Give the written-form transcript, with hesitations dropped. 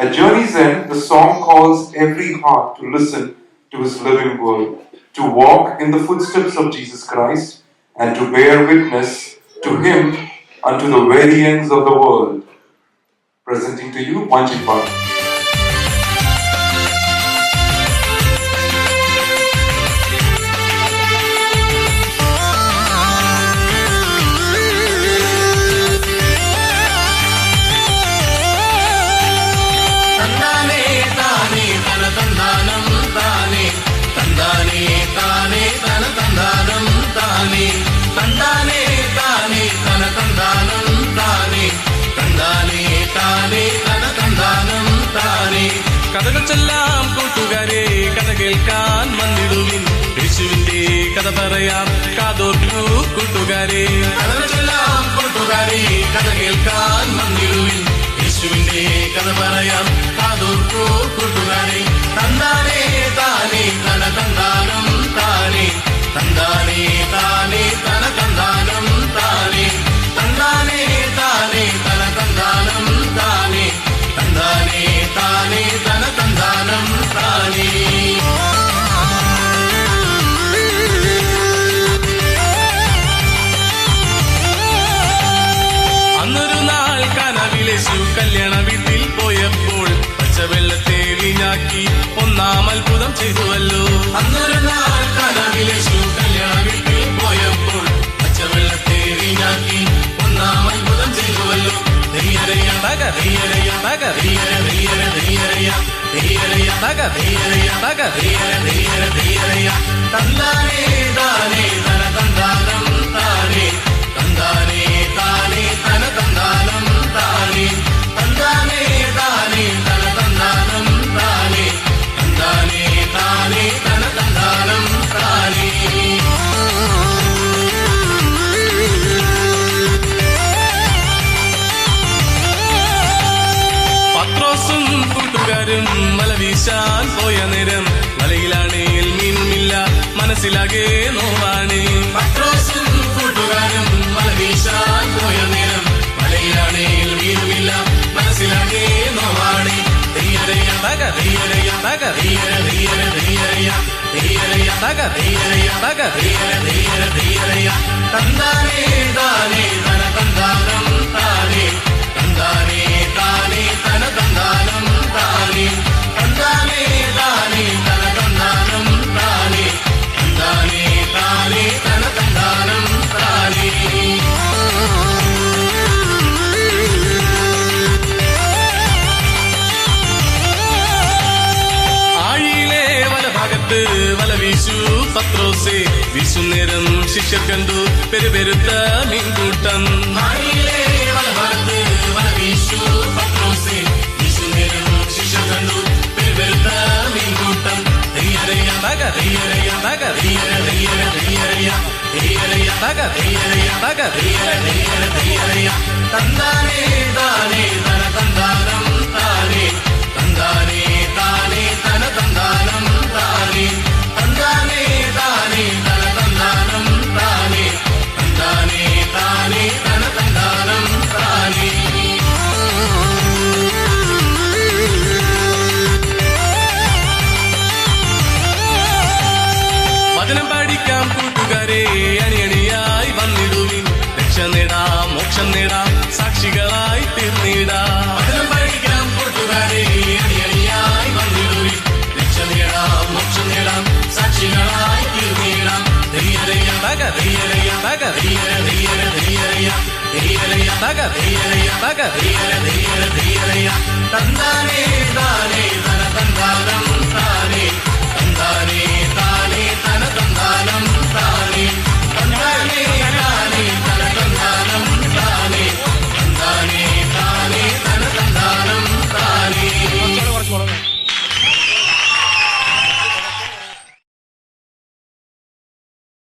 At journey's end, the song calls every heart to listen to His living word, to walk in the footsteps of Jesus Christ, and to bear witness to Him unto the very ends of the world. Presenting to you, Manjipa. കഥകൾ ചൊല്ലാം കൂട്ടുകാരെ, കഥ കേൾക്കാൻ വന്നിടുവിൻ, യേശുവിന്റെ കഥ പറയാം കാതോർക്കൂ കൂട്ടുകാരെ. കഥകൾ ചൊല്ലാം കൂട്ടുകാരെ, കഥ കേൾക്കാൻ വന്നിടുവിൻ, യേശുവിന്റെ കഥ പറയാം കാതോർക്കൂ കൂട്ടുകാരെ. തന്താനേ താനേ തന തന്താനം താനേ, തന്താനേ താനേ തന തന്താനം താനേ, തന്താനേ താനേ തന തന്താനം താനേ, തന്താനേ താനേ തന തന്താനം താനേ. അന്നൊരു നാൾ കനവിലേശു കല്യാണ വീട്ടിൽ പോയപ്പോൾ പച്ചവെള്ളത്തെ വീഞ്ഞാക്കി ഒന്നാം അത്ഭുതം ചെയ്തുവല്ലോ. അന്നൊരു നാൾ കനവിലേശു കല്യാണ വീട്ടിൽ പോയപ്പോൾ പച്ചവെള്ളത്തെ വീഞ്ഞാക്കി ഒന്നാം അത്ഭുതം ചെയ്തുവല്ലോ. തന്താനേ താനേ തന തന്താനം താനേ, തന്താനേ താനേ തന തന്താനം താനേ, തന്താനേ താനേ തന തന്താനം താനേ, തന്താനേ താനേ തന തന്താനം താനേ. പത്രോസും കൂട്ടുകാരും വല വീശാൻ പോയ നേരം വലയിലാണേൽ മീനുമില്ല, മനസ്സിലാകെ നോവാണ്. പത്രോസും കൂട്ടുകാരും വല വീശാൻ പോയ നേരം വലയിലാണേൽ മീനുമില്ല, മനസ്സിലാകെ നോവാണ്. തന്താനേ താനേ തന തന്താനം താനേ, തന്താനേ താനേ തന തന്താനം താനേ, തന്താനേ താനേ തന തന്താനം താനേ, തന്താനേ താനേ തന തന്താനം താനേ. ആഴിയിലെ വലഭാഗത്ത് വല വീശു പത്രോസേ, വീശുന്നേരം ശിഷ്യർ കണ്ടു പെരുപെരുത്ത മീൻകൂട്ടം. ആഴിയിലെ വലഭാഗത്ത് വല വീശു പത്രോസേ, വീശുന്നേരം ശിഷ്യർ കണ്ടു പെരുപെരുത്ത മീൻകൂട്ടം. തന്താനേ താനേ തന തന്താനം താനേ, തന്താനേ താനേ തന തന്താനം താനേ, തന്താനേ താനേ തന തന്താനം താനേ, തന്താനേ താനേ തന തന്താനം താനേ. വചനം പാടിക്കാം കൂട്ടുകാരെ, അണിയണിയായി വന്നിടുവിൻ, രക്ഷ നേടാം മോക്ഷം നേടാം സാക്ഷികളായി തീർന്നിടാം. വചനം പാടിക്കാം കൂട്ടുകാരെ, അണിയണിയായി വന്നിടുവിൻ, രക്ഷ നേടാം മോക്ഷം നേടാം സാക്ഷികളായി തീർന്നിടാം. തന്താനേ താനേ തന തന്താനം താനേ, തന്താനേ താനേ തന തന്താനം താനേ, തന്താനേ താനേ തന തന്താനം താനേ, തന്താനേ താനേ തന തന്താനം